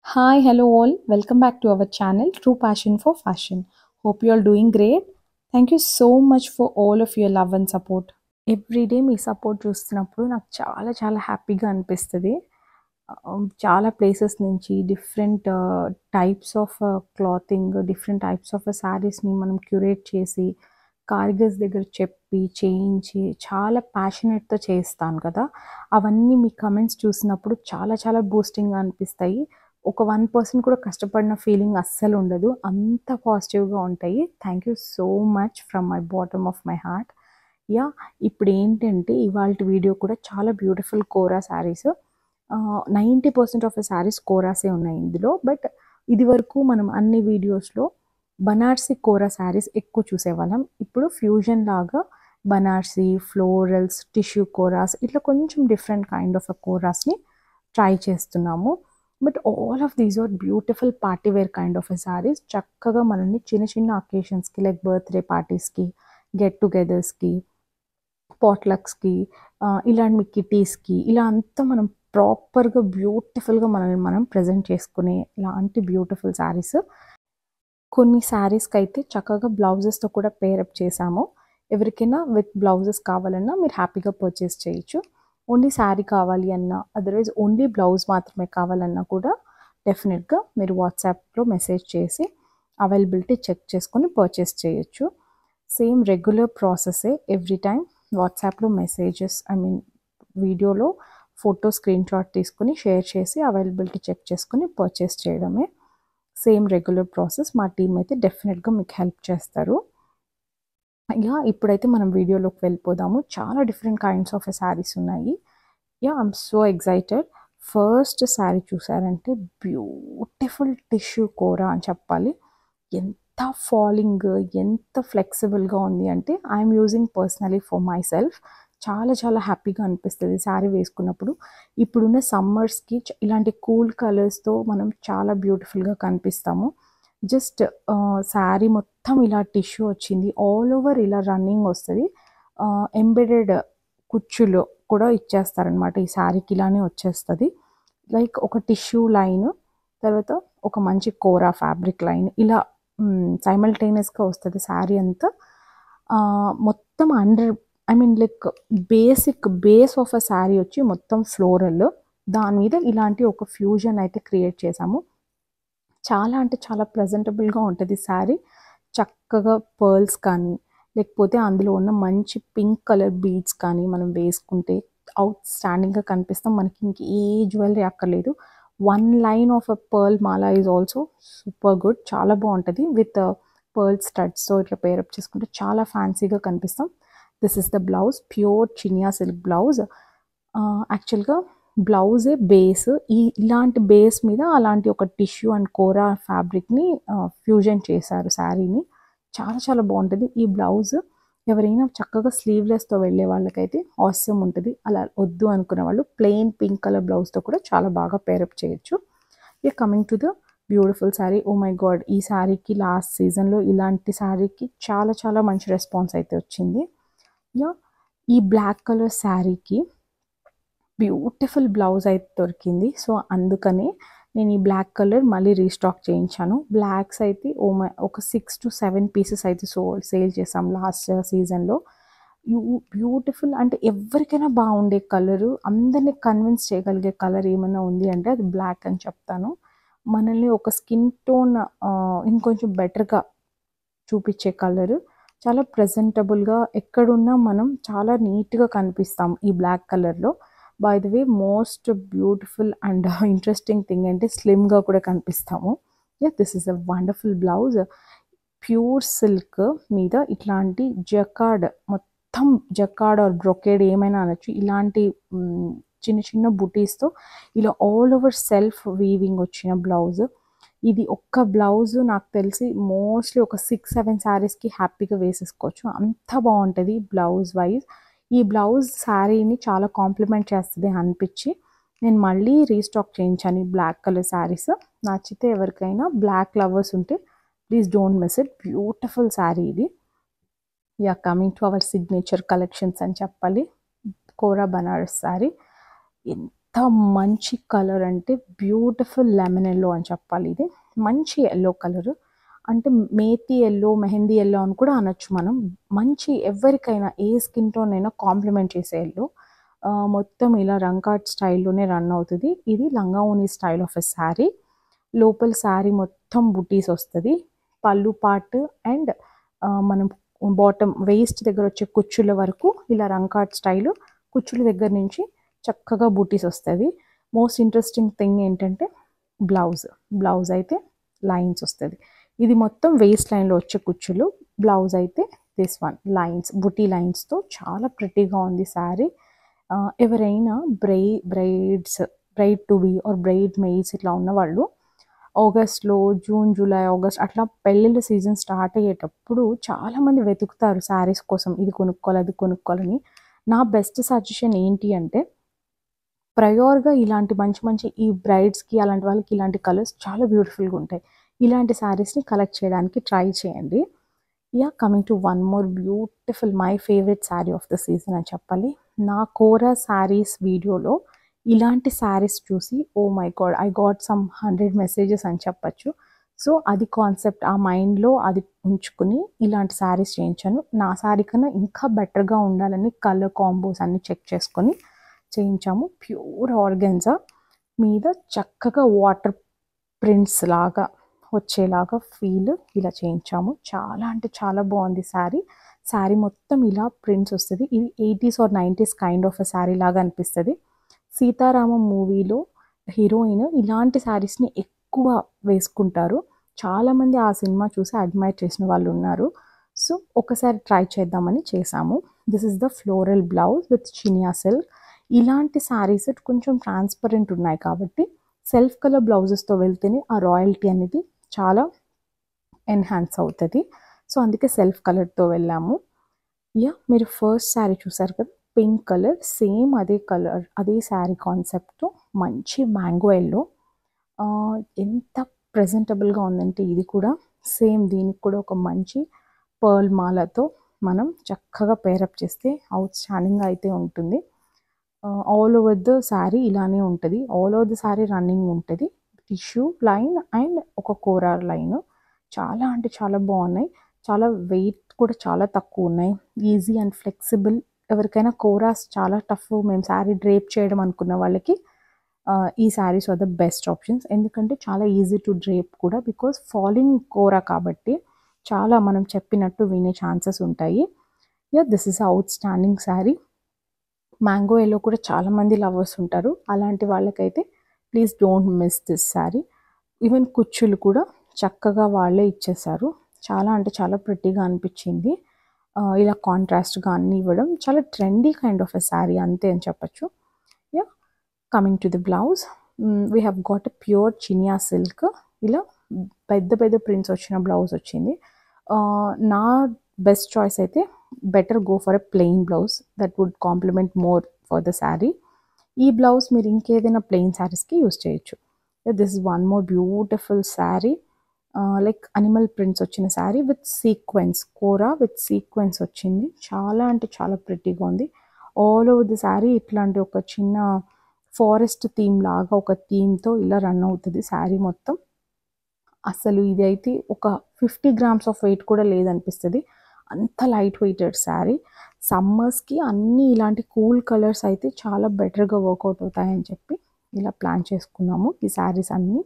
Hi, hello all. Welcome back to our channel, True Passion for Fashion. Hope you are doing great. Thank you so much for all of your love and support. Everyday మీ support చూస్తున్నప్పుడు నాకు చాలా చాలా హ్యాపీగా అనిపిస్తుంది. చాలా places నుంచి different types of clothing, different types of శారీస్‌ని మనం క్యూరేట్ చేసి, కారిగర్స్ దగ్గర చెప్పి, చేయించి చాలా ప్యాషనేట్‌తో చేస్తాను కదా! అవన్నీ మీ కమెంట్స్ చూసినప్పుడు చాలా చాలా బూస్టింగ్‌గా అనిపిస్తాయి. ఒక 1% కూడా కష్టపడిన ఫీలింగ్ అస్సలుండదు. అంత పాజిటివ్‌గా ఉంటాయి. Thank you so much from my bottom of my heart. Yeah! ఇప్పుడేంటంటే ఇవాల్టి వీడియో కూడా చాలా beautiful kora saris. 90% of the saris కోరాసే ఉన్నాయి ఇందులో. బట్ ఇదివరకు మనం అన్ని వీడియోస్‌లో బనారసి కోరా శారీస్ ఎక్కువ చూసేవాళ్ళం. ఇప్పుడు ఫ్యూజన్ లాగా బనారసి, ఫ్లోరల్స్, టిష్యూ కోరాస్ ఇట్లా కొంచెం డిఫరెంట్ కైండ్ ఆఫ్ కోరాస్‌ని ట్రై చేస్తున్నాము. But all of these are beautiful party wear kind of saris. చక్కగా మనల్ని చిన్న చిన్న అకేషన్స్‌కి లైక్ బర్త్‌డే పార్టీస్‌కి, గెట్ టుగెదర్స్‌కి, పాట్‌లక్స్‌కి ఇలాంటి మీ కిట్టీస్‌కి ఇలా అంతా మనం ప్రాపర్‌గా బ్యూటిఫుల్‌గా మనల్ని మనం ప్రెజెంట్ చేసుకునే లాంటి బ్యూటిఫుల్ శారీస్. కొన్ని శారీస్‌కైతే చక్కగా బ్లౌజెస్‌తో కూడా పేరప్ చేశాము. ఎవరికైనా విత్ బ్లౌజెస్ కావాలన్నా మీరు హ్యాపీగా పర్చేస్ చేయొచ్చు. ఓన్లీ శారీ కావాలి అన్నా, అదర్‌వైజ్ ఓన్లీ బ్లౌజ్ మాత్రమే కావాలన్నా కూడా డెఫినిట్‌గా మీరు వాట్సాప్‌లో మెసేజ్ చేసి అవైలబిలిటీ చెక్ చేసుకొని పర్చేస్ చేయొచ్చు. సేమ్ రెగ్యులర్ ప్రాసెసే ఎవ్రీ టైమ్ వాట్సాప్‌లో మెసేజెస్ వీడియోలో ఫోటో స్క్రీన్‌షాట్ తీసుకొని షేర్ చేసి అవైలబిలిటీ చెక్ చేసుకొని పర్చేస్ చేయడమే. Same regular process. మా టీమ్ అయితే డెఫినిట్‌గా మీకు హెల్ప్ చేస్తారు. ఇప్పుడైతే మనం వీడియోలోకి వెళ్ళిపోదాము. చాలా డిఫరెంట్ కైండ్స్ ఆఫ్ శారీస్ ఉన్నాయి. I'm so excited. First sari చూసారంటే బ్యూటిఫుల్ టిష్యూ కోరా అని చెప్పాలి. ఎంత ఫాలింగ్, ఎంత ఫ్లెక్సిబుల్‌గా ఉంది అంటే I'm using personally for my self. చాలా చాలా హ్యాపీగా అనిపిస్తది శారీ వేసుకున్నప్పుడు. ఇప్పుడున్న సమ్మర్స్‌కి ఇలాంటి కూల్ కలర్స్‌తో మనం చాలా బ్యూటిఫుల్‌గా కనిపిస్తాము. జస్ట్ శారీ మొత్తం ఇలా టిష్యూ వచ్చింది. ఆల్ ఓవర్ ఇలా రన్నింగ్ వస్తది. ఎంబెడెడ్ కుచ్చులు కూడా ఇచ్చేస్తారనమాట. ఈ శారీకి ఇలానే వచ్చేస్తది. లైక్ ఒక టిష్యూ లైన్, తర్వాత ఒక మంచి కోరా ఫ్యాబ్రిక్ లైన్ ఇలా సైమల్టేనియస్‌గా వస్తది శారీ అంతా. మొత్తం like base of a sari వచ్చి మొత్తం ఫ్లోరల్. దాని మీద ఇలాంటి ఒక ఫ్యూజన్ అయితే క్రియేట్ చేశాము. చాలా అంటే చాలా ప్రెజెంటబుల్‌గా ఉంటది శారీ. చక్కగా పర్ల్స్ కానీ, లేకపోతే అందులో ఉన్న మంచి పింక్ కలర్ బీడ్స్ కానీ మనం వేసుకుంటే ఔట్ స్టాండింగ్‌గా కనిపిస్తాం. మనకి ఇంక ఏ జ్యువెలరీ అక్కర్లేదు. One line of a pearl Mala is also super good. చాలా బావుంటది. విత్ పర్ల్ స్టడ్స్‌తో ఇట్లా పేరప్ చేసుకుంటే చాలా ఫ్యాన్సీగా కనిపిస్తాం. This is the blouse. Pure chiniya silk blouse. యాక్చువల్‌గా బ్లౌజే బేస్. ఇలాంటి బేస్ మీద అలాంటి ఒక టిష్యూ అండ్ కోరా ఫ్యాబ్రిక్‌ని ఫ్యూజన్ చేశారు శారీని. చాలా చాలా బావుంటది. ఈ బ్లౌజ్ ఎవరైనా చక్కగా స్లీవ్‌లెస్‌తో వెళ్ళే వాళ్ళకైతే ఆసమ్ ఉంటది. అలా వద్దు అనుకున్న వాళ్ళు ప్లెయిన్ పింక్ కలర్ బ్లౌజ్‌తో కూడా చాలా బాగా పేరప్ చేయొచ్చు. Coming to the beautiful sari. Oh my God! ఈ శారీకి లాస్ట్ సీజన్‌లో ఇలాంటి శారీకి చాలా చాలా మంచి రెస్పాన్స్ అయితే వచ్చింది. ఈ బ్లాక్ కలర్ శారీకి బ్యూటిఫుల్ బ్లౌజ్ అయితే దొరికింది. సో, అందుకనే నేను ఈ బ్లాక్ కలర్ మళ్ళీ రీస్టాక్ చేయించాను. బ్లాక్స్ అయితే ఒక 6-7 పీసెస్ అయితే సేల్ చేసాం లాస్ట్ సీజన్‌లో. బ్యూటిఫుల్ అంటే ఎవరికైనా బాగుండే కలరు, అందరిని కన్విన్స్ చేయగలిగే కలర్ ఏమన్నా ఉంది అంటే అది బ్లాక్ అని చెప్తాను. మనల్ని ఒక స్కిన్ టోన్ ఇంకొంచెం బెటర్‌గా చూపించే కలరు. చాలా ప్రెజెంటబుల్‌గా ఎక్కడున్నా మనం చాలా నీట్‌గా కనిపిస్తాం ఈ బ్లాక్ కలర్‌లో. By the way most beautiful and interesting thing అంటే స్లిమ్‌గా కూడా కనిపిస్తాము. This is a wonderful blouse. Pure silk మీద ఇట్లాంటి జకార్డ్, మొత్తం జకార్డ్ ఆర్ బ్రొకేడ్ ఏమైనా అనొచ్చు. ఇలాంటి చిన్న చిన్న బుటీస్‌తో ఇలా ఆల్ ఓవర్ సెల్ఫ్ వీవింగ్ వచ్చిన బ్లౌజ్. ఇది ఒక్క బ్లౌజ్ నాకు తెలిసి మోస్ట్‌లీ ఒక 6-7 శారీస్‌కి హ్యాపీగా వేసేసుకోవచ్చు. అంత బావుంటది బ్లౌజ్ వైస్. ఈ బ్లౌజ్ శారీని చాలా కాంప్లిమెంట్ చేస్తది అనిపిచ్చి, నేను మళ్ళీ రీస్టాక్ చేయించాను ఈ బ్లాక్ కలర్ శారీస్. నచ్చితే ఎవరికైనా బ్లాక్ లవర్స్ ఉంటే please don't miss it. Beautiful sari ఇది. Coming to our signature collections అని చెప్పాలి. కోరా బనారస్ శారీ. ఎంత మంచి కలర్ అంటే బ్యూటిఫుల్ లెమన్ యెల్లో అని చెప్పాలి. ఇది మంచి యెల్లో కలర్, అంటే మేతి యెల్లో, మెహందీ యెల్లో అని కూడా అనొచ్చు మనం. మంచి ఎవరికైనా ఏ స్కిన్ టోన్ అయినా కాంప్లిమెంట్ చేసే యెల్లో. మొత్తం ఇలా రంకాట్ స్టైల్లోనే రన్ అవుతుంది. ఇది లంగా ఓణి స్టైల్ ఆఫ్ ఎ శారీ. లోపల శారీ మొత్తం బుటీస్ వస్తుంది. పళ్ళు పార్ట్ అండ్ మనం బాటమ్ వేస్ట్ దగ్గర వచ్చే కుచ్చుల వరకు ఇలా రంకాట్ స్టైల్, కుచ్చుల దగ్గర నుంచి చక్కగా బూటీస్ వస్తుంది. మోస్ట్ ఇంట్రెస్టింగ్ థింగ్ ఏంటంటే బ్లౌజ్ అయితే లైన్స్ వస్తుంది. ఇది మొత్తం వేస్ట్ లైన్లో వచ్చే కుచ్చులు, బ్లౌజ్ అయితే దిస్ వన్ లైన్స్, బుటీ లైన్స్తో చాలా ప్రిటీగా ఉంది శారీ. ఎవరైనా bride to be or bridesmaids ఇట్లా ఉన్నవాళ్ళు ఆగస్ట్లో, జూన్, జూలై, ఆగస్ట్ అట్లా పెళ్ళిళ్ళ సీజన్ స్టార్ట్ అయ్యేటప్పుడు చాలామంది వెతుకుతారు శారీస్ కోసం, ఇది కొనుక్కోవాలి అది కొనుక్కోవాలని. నా బెస్ట్ సజెషన్ ఏంటి అంటే ప్రయోర్గా ఇలాంటి మంచి ఈ బ్రైడ్స్కి అలాంటి వాళ్ళకి ఇలాంటి కలర్స్ చాలా బ్యూటిఫుల్గా ఉంటాయి. ఇలాంటి శారీస్ని కలెక్ట్ చేయడానికి ట్రై చేయండి. Coming to one more beautiful my favourite sari of the season అని చెప్పాలి. నా కోరా శారీస్ వీడియోలో ఇలాంటి శారీస్ చూసి oh my God I got some 100 messages అని చెప్పచ్చు. సో అది కాన్సెప్ట్, ఆ మైండ్లో అది ఉంచుకుని ఇలాంటి శారీస్ చేయించాను. నా శారీ కన్నా ఇంకా బెటర్గా ఉండాలని కలర్ కాంబోస్ అన్ని చెక్ చేసుకొని చేయించాము. ప్యూర్ ఆర్గెన్జా మీద చక్కగా వాటర్ ప్రింట్స్ లాగా వచ్చేలాగా ఫీల్ ఇలా చేయించాము. చాలా అంటే చాలా బాగుంది శారీ మొత్తం ఇలా ప్రింట్స్ వస్తుంది. ఇది 80s or 90s kind of a sari లాగా అనిపిస్తుంది. సీతారామం మూవీలో హీరోయిన్ ఇలాంటి శారీస్ని ఎక్కువ వేసుకుంటారు. చాలామంది ఆ సినిమా చూసి అడ్మైర్ చేసిన వాళ్ళు ఉన్నారు. సో ఒకసారి ట్రై చేద్దామని చేసాము. This is the floral blouse with Chiniya silk. ఇలాంటి శారీస్ కొంచెం ట్రాన్స్పరెంట్ ఉన్నాయి కాబట్టి సెల్ఫ్ కలర్ బ్లౌజెస్తో వెళ్తేనే ఆ రాయల్టీ అనేది చాలా ఎన్హాన్స్ అవుతుంది. సో అందుకే సెల్ఫ్ కలర్తో వెళ్ళాము. మీరు ఫస్ట్ శారీ చూసారు కదా, పింక్ కలర్, సేమ్ అదే కలర్ అదే శారీ కాన్సెప్ట్తో మంచి మ్యాంగో ఎల్లో. ఎంత ప్రెజెంటబుల్గా ఉందంటే ఇది కూడా సేమ్, దీనికి కూడా ఒక మంచి పర్ల్ మాలతో మనం చక్కగా పేరప్ చేస్తే అవుట్ స్టాండింగ్గా అయితే ఉంటుంది. ఆల్ ఓవర్ ద శారీ ఇలానే ఉంటుంది. All over the sari running ఉంటుంది. టిష్యూ లైన్ అండ్ ఒక కోరా లైన్. చాలా అంటే చాలా బాగున్నాయి. చాలా వెయిట్ కూడా చాలా తక్కువ ఉన్నాయి. Easy and flexible. ఎవరికైనా కోరాస్ చాలా టఫ్, మేము శారీ డ్రేప్ చేయడం అనుకున్న వాళ్ళకి ఈ saris are the best options. ఎందుకంటే చాలా ఈజీ టు డ్రేప్ కూడా, బికాస్ ఫాలింగ్ కోరా కాబట్టి చాలా మనం చెప్పినట్టు వినే ఛాన్సెస్ ఉంటాయి. This is outstanding sari. Mango yellow కూడా చాలామంది లవర్స్ ఉంటారు. అలాంటి వాళ్ళకైతే please don't miss this sari. Even కుచ్చులు కూడా చక్కగా వాళ్ళే ఇచ్చేసారు. చాలా అంటే చాలా ప్రిటీగా అనిపించింది. ఇలా కాంట్రాస్ట్గా అన్నీ ఇవ్వడం చాలా trendy kind of a sari అంతే అని చెప్పచ్చు. Coming to the blouse, we have got a pure chiniya silk. ఇలా పెద్ద ప్రింట్స్ వచ్చిన బ్లౌజ్ వచ్చింది. నా బెస్ట్ చాయిస్ అయితే better go for a plain blouse, that would complement more for the sari. ఈ బ్లౌజ్ మీరు ఇంకేదైనా ప్లెయిన్ శారీస్కి యూస్ చేయొచ్చు. This is one more beautiful sari. Like animal prints వచ్చిన sari with sequence, kora with sequence వచ్చింది. చాలా అంటే చాలా ప్రిటీగా ఉంది. ఆల్ ఓవర్ ది శారీ ఇట్లాంటి ఒక చిన్న ఫారెస్ట్ థీమ్ లాగా ఒక థీమ్తో ఇలా రన్ అవుతుంది శారీ మొత్తం. అసలు ఇది అయితే ఒక 50 grams ఆఫ్ వెయిట్ కూడా లేదనిపిస్తుంది, అంత లైట్ వెయిటెడ్ శారీ. సమ్మర్స్కి అన్నీ ఇలాంటి కూల్ కలర్స్ అయితే చాలా బెటర్గా వర్కౌట్ అవుతాయని చెప్పి ఇలా ప్లాన్ చేసుకున్నాము ఈ శారీస్ అన్నీ.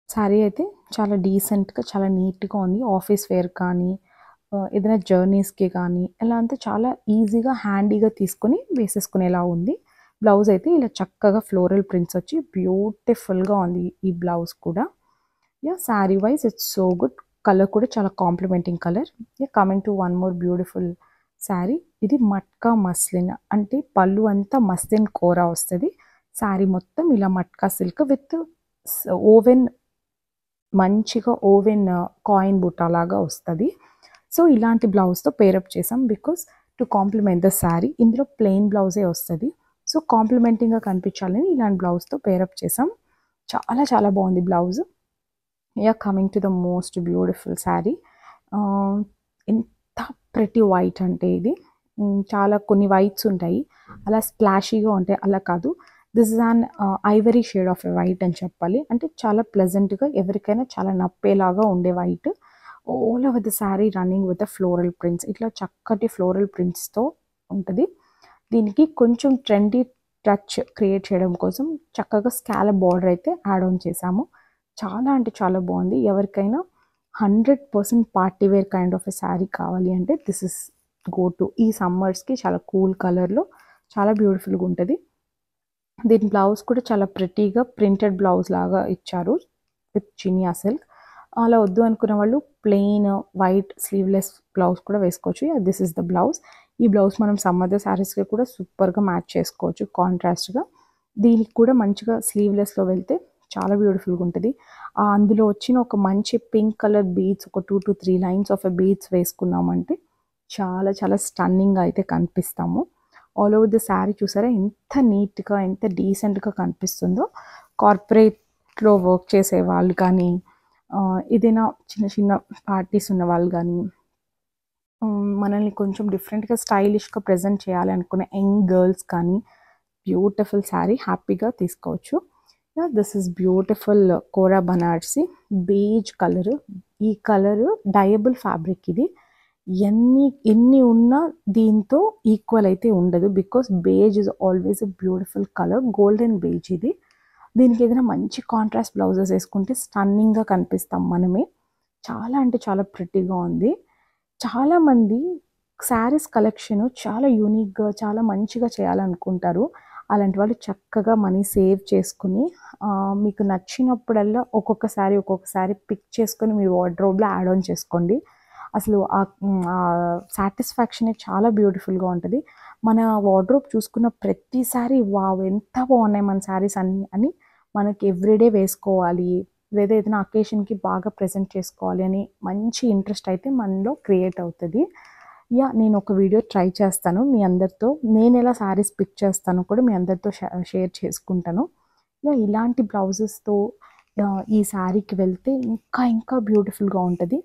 శారీ అయితే చాలా డీసెంట్గా చాలా నీట్గా ఉంది. ఆఫీస్ వేర్ కానీ ఏదైనా జర్నీస్కి కానీ ఎలా అంతా చాలా ఈజీగా హ్యాండీగా తీసుకొని వేసేసుకునేలా ఉంది. బ్లౌజ్ అయితే ఇలా చక్కగా ఫ్లోరల్ ప్రింట్స్ వచ్చి బ్యూటిఫుల్గా ఉంది ఈ బ్లౌజ్ కూడా. Sari wise it's so good. Colour కూడా చాలా complementing colour. Coming to one more beautiful sari. ఇది మట్కా మస్లిన్, అంటే పళ్ళు అంతా మస్లిన్ కోరా వస్తుంది. శారీ మొత్తం ఇలా మట్కా సిల్క్ విత్ ఓవెన్, మంచిగా ఓవెన్ కాయిన్ బుట్ట లాగా వస్తుంది. సో ఇలాంటి బ్లౌజ్తో పేరప్ చేసాం because to complement the sari. ఇందులో ప్లెయిన్ బ్లౌజే వస్తుంది. సో కాంప్లిమెంటింగ్గా కనిపించాలని ఇలాంటి బ్లౌజ్తో పేరప్ చేసాం. చాలా చాలా బాగుంది blouse. Coming to the most beautiful sari. ఎంత ప్రెటీ వైట్ అంటే ఇది చాలా కొన్ని వైట్స్ ఉంటాయి, అలా స్ప్లాషీగా ఉంటాయి, అలా కాదు. This is an Ivory shade of a white అని చెప్పాలి. అంటే చాలా ప్లెజెంట్గా ఎవరికైనా చాలా నప్పేలాగా ఉండే white. All over the sari running with floral prints, ఇట్లా చక్కటి ఫ్లోరల్ ప్రింట్స్తో ఉంటుంది. దీనికి కొంచెం ట్రెండీ టచ్ క్రియేట్ చేయడం కోసం చక్కగా స్కాలప్ బార్డర్ అయితే యాడ్ ఆన్ చేసాము. చాలా అంటే చాలా బాగుంది. ఎవరికైనా 100% party wear kind of a sari కావాలి అంటే దిస్ ఇస్ గో టు. ఈ సమ్మర్స్కి చాలా కూల్ కలర్లో చాలా బ్యూటిఫుల్గా ఉంటుంది. దీని బ్లౌజ్ కూడా చాలా ప్రిటీగా ప్రింటెడ్ బ్లౌజ్ లాగా ఇచ్చారు విత్ చినియా సిల్క్. అలా వద్దు అనుకున్న వాళ్ళు ప్లెయిన్ వైట్ స్లీవ్లెస్ బ్లౌజ్ కూడా వేసుకోవచ్చు. This is the blouse. ఈ బ్లౌజ్ మనం సమ్మర్ శారీస్కి కూడా సూపర్గా మ్యాచ్ చేసుకోవచ్చు కాంట్రాస్ట్గా. దీనికి కూడా మంచిగా స్లీవ్లెస్లో వెళ్తే చాలా బ్యూటిఫుల్గా ఉంటుంది. అందులో వచ్చిన ఒక మంచి పింక్ కలర్ బీడ్స్, ఒక 2 to 3 లైన్స్ ఆఫ్ బీడ్స్ వేసుకున్నామంటే చాలా చాలా స్టన్నింగ్గా అయితే కనిపిస్తాము. ఆల్ ఓవర్ ది శారీ చూసారా ఎంత నీట్గా ఎంత డీసెంట్గా కనిపిస్తుందో. కార్పొరేట్లో వర్క్ చేసే వాళ్ళు కానీ, ఏదైనా చిన్న చిన్న పార్టీస్ ఉన్న వాళ్ళు కానీ, మనల్ని కొంచెం డిఫరెంట్గా స్టైలిష్గా ప్రజెంట్ చేయాలనుకునే యంగ్ గర్ల్స్ కానీ బ్యూటిఫుల్ శారీ హ్యాపీగా తీసుకోవచ్చు. This is beautiful kora Banarasi beige colour. ఈ కలరు డయబుల్ ఫ్యాబ్రిక్. ఇది ఎన్ని ఉన్నా దీంతో ఈక్వల్ అయితే ఉండదు, because beige is always a beautiful colour. Golden beige ఇది. దీనికి ఏదైనా మంచి కాంట్రాస్ట్ బ్లౌజెస్ వేసుకుంటే స్టన్నింగ్గా కనిపిస్తాం మనమే. చాలా అంటే చాలా ప్రిటీగా ఉంది. చాలామంది శారీస్ కలెక్షన్ చాలా యూనిక్గా చాలా మంచిగా చేయాలనుకుంటారు. అలాంటి వాళ్ళు చక్కగా మనీ సేవ్ చేసుకుని మీకు నచ్చినప్పుడల్లా ఒక్కొక్క శారీ పిక్ చేసుకొని మీ వార్డ్రోబ్లో యాడ్ ఆన్ చేసుకోండి. అసలు ఆ సాటిస్ఫాక్షనే చాలా బ్యూటిఫుల్గా ఉంటుంది. మన వార్డ్రోబ్ చూసుకున్న ప్రతిసారి వావ్ ఎంత బాగున్నాయి మన శారీస్ అని మనకి ఎవ్రీడే వేసుకోవాలి, లేదా ఏదైనా అకేషన్కి బాగా ప్రజెంట్ చేసుకోవాలి అని మంచి ఇంట్రెస్ట్ అయితే మనలో క్రియేట్ అవుతుంది. నేను ఒక వీడియో ట్రై చేస్తాను మీ అందరితో. నేను ఎలా శారీస్ పిక్ చేస్తానో కూడా మీ అందరితో షేర్ చేసుకుంటాను. ఇలాంటి బ్లౌజెస్తో ఈ శారీకి వెళ్తే ఇంకా బ్యూటిఫుల్గా ఉంటుంది.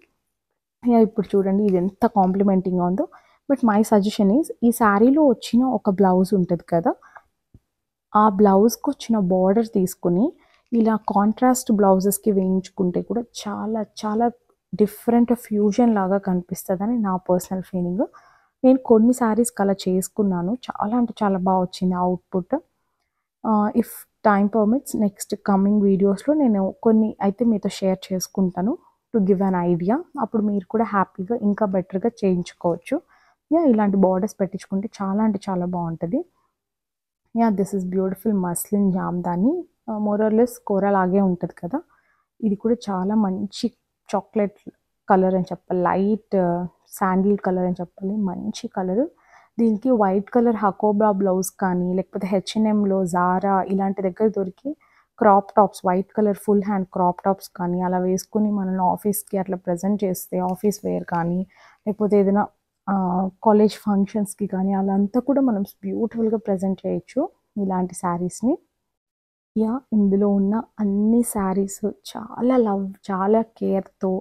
ఇప్పుడు చూడండి ఇది ఎంత కాంప్లిమెంటింగ్గా ఉందో. బట్ మై సజెషన్ ఈజ్, ఈ శారీలో వచ్చిన ఒక బ్లౌజ్ ఉంటుంది కదా, ఆ బ్లౌజ్కి వచ్చిన బార్డర్ తీసుకుని ఇలా కాంట్రాస్ట్ బ్లౌజెస్కి వేయించుకుంటే కూడా చాలా చాలా డిఫరెంట్ ఫ్యూజన్ లాగా కనిపిస్తుందని నా పర్సనల్ ఫీలింగ్. నేను కొన్ని శారీస్ అలా చేసుకున్నాను, చాలా అంటే చాలా బాగా వచ్చింది output. If time permits next coming వీడియోస్లో నేను కొన్ని అయితే మీతో షేర్ చేసుకుంటాను టు గివ్ అన్ ఐడియా. అప్పుడు మీరు కూడా హ్యాపీగా ఇంకా బెటర్గా చేయించుకోవచ్చు. ఇలాంటి బార్డర్స్ పెట్టించుకుంటే చాలా అంటే చాలా బాగుంటుంది. This is beautiful muslin jamdani. More or less kora లాగే ఉంటుంది కదా. ఇది కూడా చాలా మంచి చాక్లెట్ కలర్ అని చెప్పాలి, లైట్ శాండిల్ కలర్ అని చెప్పాలి, మంచి కలర్. దీనికి వైట్ కలర్ హకోబా బ్లౌజ్ కానీ, లేకపోతే H&Mలో జారా ఇలాంటి దగ్గర దొరికి crop tops, white colour full hand crop tops కానీ అలా వేసుకుని మనల్ని ఆఫీస్కి అట్లా ప్రజెంట్ చేస్తే, ఆఫీస్ వేర్ కానీ లేకపోతే ఏదైనా కాలేజ్ ఫంక్షన్స్కి కానీ అలా అంతా కూడా మనం బ్యూటిఫుల్గా ప్రజెంట్ చేయొచ్చు ఇలాంటి శారీస్ని. ఇందులో ఉన్న అన్ని శారీస్ చాలా లవ్, చాలా కేర్తో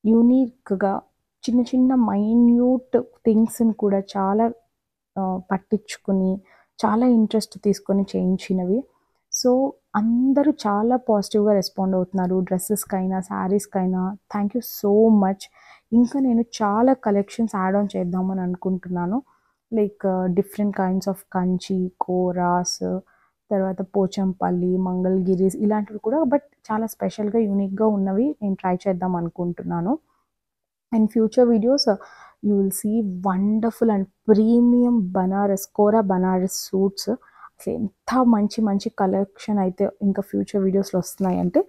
యూనిక్గా చిన్న చిన్న మైన్యూట్ థింగ్స్ని కూడా చాలా పట్టించుకుని చాలా ఇంట్రెస్ట్ తీసుకొని చేయించినవి. సో అందరూ చాలా పాజిటివ్గా రెస్పాండ్ అవుతున్నారు డ్రెస్సెస్కైనా శారీస్కైనా. Thank you so much. ఇంకా నేను చాలా కలెక్షన్స్ యాడ్ ఆన్ చేద్దామని అనుకుంటున్నాను. Like different kinds of Kanchi, koras, తర్వాత పోచంపల్లి, మంగళగిరీస్ ఇలాంటివి కూడా, బట్ చాలా స్పెషల్గా యూనిక్గా ఉన్నవి నేను ట్రై చేద్దాం అనుకుంటున్నాను. And future videos you will see wonderful and premium Banaras, kora Banaras suits. అసలు ఎంత మంచి మంచి కలెక్షన్ అయితే ఇంకా ఫ్యూచర్ వీడియోస్లో వస్తున్నాయంటే,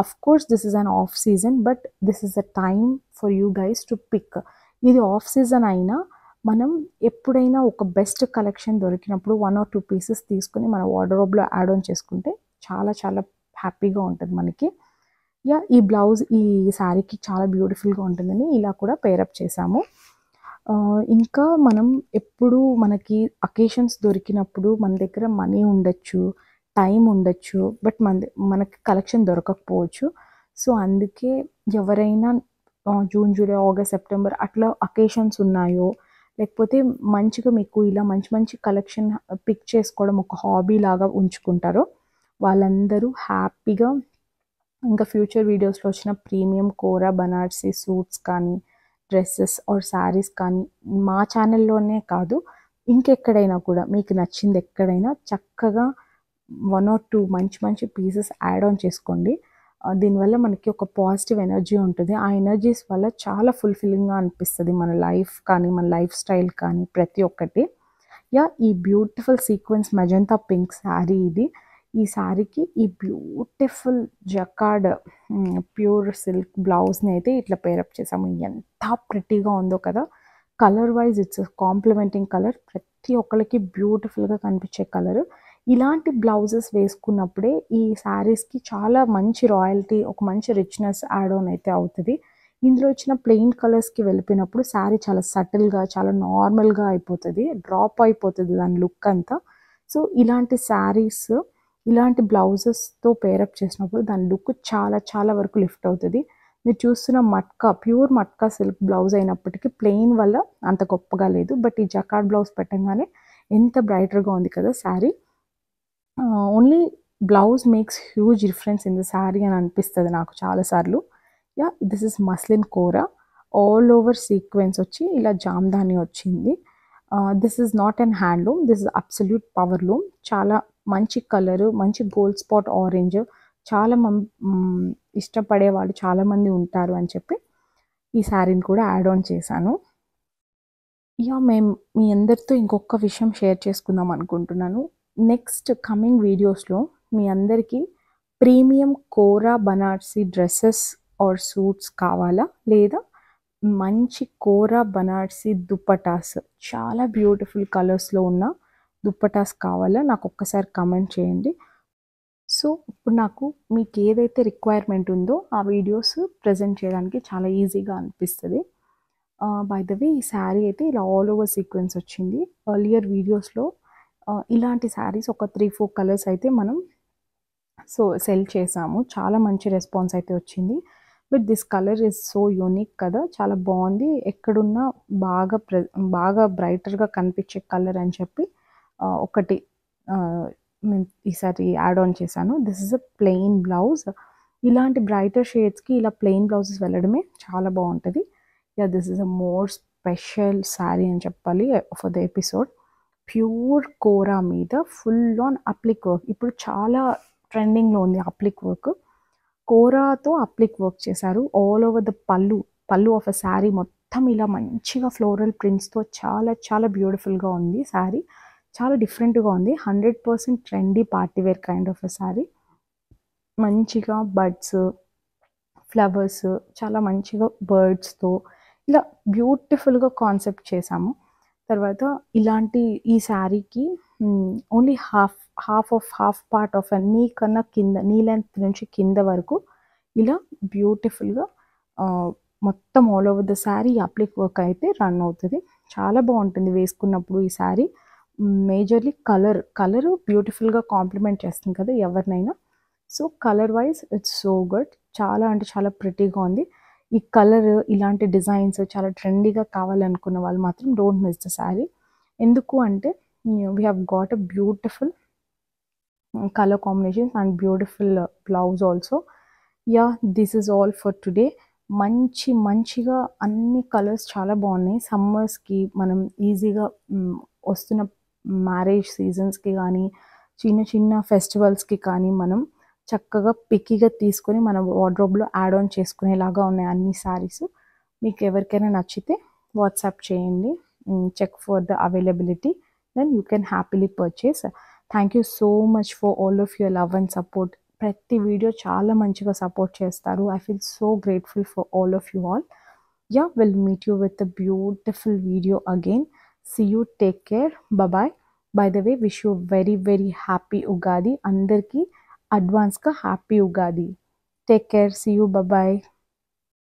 of course this is an off season, but this is a time for you guys to pick. ఇది ఆఫ్ సీజన్ అయినా మనం ఎప్పుడైనా ఒక బెస్ట్ కలెక్షన్ దొరికినప్పుడు 1 or 2 పీసెస్ తీసుకుని మన వార్డ్రోబ్లో యాడ్ ఆన్ చేసుకుంటే చాలా చాలా హ్యాపీగా ఉంటుంది మనకి. ఈ బ్లౌజ్ ఈ శారీకి చాలా బ్యూటిఫుల్గా ఉంటుందని ఇలా కూడా పేరప్ చేసాము. ఇంకా మనం ఎప్పుడు మనకి అకేషన్స్ దొరికినప్పుడు మన దగ్గర మనీ ఉండొచ్చు, టైం ఉండొచ్చు, బట్ మనకి కలెక్షన్ దొరకకపోవచ్చు. సో అందుకే ఎవరైనా జూన్, జూలై, ఆగస్ట్, సెప్టెంబర్ అట్లా అకేషన్స్ ఉన్నాయో, లేకపోతే మంచిగా మీకు ఇలా మంచి మంచి కలెక్షన్ పిక్ చేసుకోవడం ఒక హాబీ లాగా ఉంచుకుంటారో వాళ్ళందరూ హ్యాపీగా ఇంకా ఫ్యూచర్ వీడియోస్లో వచ్చిన ప్రీమియం కోరా బనారసి సూట్స్ కానీ డ్రెస్సెస్ ఆర్ శారీస్ కానీ మా ఛానల్లోనే కాదు ఇంకెక్కడైనా కూడా మీకు నచ్చింది ఎక్కడైనా చక్కగా 1 or 2 మంచి మంచి పీసెస్ యాడ్ ఆన్ చేసుకోండి. దీనివల్ల మనకి ఒక పాజిటివ్ ఎనర్జీ ఉంటుంది. ఆ ఎనర్జీస్ వల్ల చాలా ఫుల్ఫిల్లింగ్గా అనిపిస్తుంది మన లైఫ్ కానీ మన లైఫ్ స్టైల్ కానీ ప్రతి ఒక్కటి. ఈ beautiful sequence magenta pink sari ఇది. ఈ శారీకి ఈ బ్యూటిఫుల్ జకార్డ్ ప్యూర్ సిల్క్ బ్లౌజ్ని అయితే ఇట్లా పేరప్ చేసాము. ఎంత ప్రిటీగా ఉందో కదా. Colour wise it's complementing colour, ప్రతి ఒక్కరికి బ్యూటిఫుల్గా కనిపించే కలర్. ఇలాంటి బ్లౌజెస్ వేసుకున్నప్పుడే ఈ శారీస్కి చాలా మంచి రాయల్టీ, ఒక మంచి రిచ్నెస్ యాడ్ ఆన్ అయితే అవుతుంది. ఇందులో ఇచ్చిన ప్లెయిన్ కలర్స్కి వెళ్ళిపోయినప్పుడు శారీ చాలా సటిల్గా చాలా నార్మల్గా అయిపోతుంది, డ్రాప్ అయిపోతుంది దాని లుక్ అంతా. సో ఇలాంటి శారీస్ ఇలాంటి బ్లౌజెస్తో పేరప్ చేసినప్పుడు దాని లుక్ చాలా చాలా వరకు లిఫ్ట్ అవుతుంది. మీరు చూస్తున్న matka pure matka silk blouse అయినప్పటికీ ప్లెయిన్ వల్ల అంత గొప్పగా లేదు. బట్ ఈ జకార్డ్ బ్లౌజ్ పెట్టగానే ఎంత బ్రైటర్గా ఉంది కదా శారీ. Only blouse makes huge difference in the sari అని అనిపిస్తుంది నాకు చాలాసార్లు. This is muslin kora, all over sequence వచ్చి ఇలా జామ్దాని వచ్చింది. This is not an handloom, this is absolute power loom. చాలా మంచి కలరు, మంచి గోల్డ్ స్పాట్ ఆరెంజ్, చాలా ఇష్టపడే వాళ్ళు చాలామంది ఉంటారు అని చెప్పి ఈ శారీని కూడా యాడ్ ఆన్ చేశాను. మేము మీ అందరితో ఇంకొక విషయం షేర్ చేసుకుందాం అనుకుంటున్నాను. నెక్స్ట్ కమింగ్ వీడియోస్లో మీ అందరికీ premium kora Banarasi dresses or suits కావాలా, లేదా మంచి కోరా బనారసి దుప్పటాస్ చాలా బ్యూటిఫుల్ కలర్స్లో ఉన్న దుప్పటాస్ కావాలా, నాకు ఒక్కసారి కమెంట్ చేయండి. సో ఇప్పుడు నాకు మీకు ఏదైతే రిక్వైర్మెంట్ ఉందో ఆ వీడియోస్ ప్రజెంట్ చేయడానికి చాలా ఈజీగా అనిపిస్తుంది. బై ద వే ఈ శారీ అయితే ఇలా ఆల్ ఓవర్ సీక్వెన్స్ వచ్చింది. ఎర్లియర్ వీడియోస్లో ఇలాంటి శారీస్ ఒక 3-4 కలర్స్ అయితే మనం సెల్ చేసాము. చాలా మంచి రెస్పాన్స్ అయితే వచ్చింది. But this colour is so unique కదా, చాలా బాగుంది. ఎక్కడున్నా బాగా బ్రైటర్గా కనిపించే కలర్ అని చెప్పి ఒకటి ఈసారి యాడ్ ఆన్ చేశాను. This is a plain blouse. ఇలాంటి బ్రైటర్ షేడ్స్కి ఇలా ప్లెయిన్ బ్లౌజెస్ వెళ్ళడమే చాలా బాగుంటుంది. This is a more special sari అని చెప్పాలి ఫర్ ద ఎపిసోడ్. ప్యూర్ కోరా మీద ఫుల్ ఆన్ అప్లిక్ వర్క్. ఇప్పుడు చాలా ట్రెండింగ్లో ఉంది అప్లిక్ వర్క్. కోరాతో అప్లిక్ వర్క్ చేశారు. ఆల్ ఓవర్ ద పళ్ళు ఆఫ్ అ శారీ మొత్తం ఇలా మంచిగా ఫ్లోరల్ ప్రింట్స్తో చాలా చాలా బ్యూటిఫుల్గా ఉంది శారీ. చాలా డిఫరెంట్గా ఉంది. 100% trendy party wear kind of a sari. మంచిగా బడ్స్, ఫ్లవర్స్, చాలా మంచిగా బర్డ్స్తో ఇలా బ్యూటిఫుల్గా కాన్సెప్ట్ చేశాము. తర్వాత ఈ శారీకి ఓన్లీ హాఫ్ పార్ట్ ఆఫ్ నీ కన్నా కింద, నీ లెంత్ నుంచి కింద వరకు ఇలా బ్యూటిఫుల్గా మొత్తం all over the sari అప్లిక్ work అయితే రన్ అవుతుంది. చాలా బాగుంటుంది వేసుకున్నప్పుడు ఈ శారీ. మేజర్లీ కలర్ బ్యూటిఫుల్గా కాంప్లిమెంట్ చేస్తుంది కదా ఎవరినైనా. So colour wise it's so good. చాలా అంటే చాలా ప్రిటీగా ఉంది. ఈ కలర్, ఇలాంటి డిజైన్స్ చాలా ట్రెండీగా కావాలనుకున్న వాళ్ళు మాత్రం డోంట్ మిస్ ద శారీ. ఎందుకు అంటే we have got a beautiful colour combinations and beautiful blouse also. This is all for today. మంచిగా అన్ని కలర్స్ చాలా బాగున్నాయి. సమ్మర్స్కి మనం ఈజీగా వస్తున్న మ్యారేజ్ సీజన్స్కి కానీ చిన్న ఫెస్టివల్స్కి కానీ మనం చక్కగా పిక్కిగా తీసుకొని మన వార్డ్రోబ్లో యాడ్ ఆన్ చేసుకునేలాగా ఉన్నాయి అన్ని శారీస్. మీకు ఎవరికైనా నచ్చితే వాట్సాప్ చేయండి, check for the availability, then you can happily purchase. Thank you so much for all of your love and support. ప్రతి వీడియో చాలా మంచిగా సపోర్ట్ చేస్తారు. I feel so grateful for all of you all. Will meet you with a beautiful video again. See you, take care, bye bye. By the way, wish you very happy Ugadi. Andarki advance ka happy Ugadi. Take care, see you, bye bye.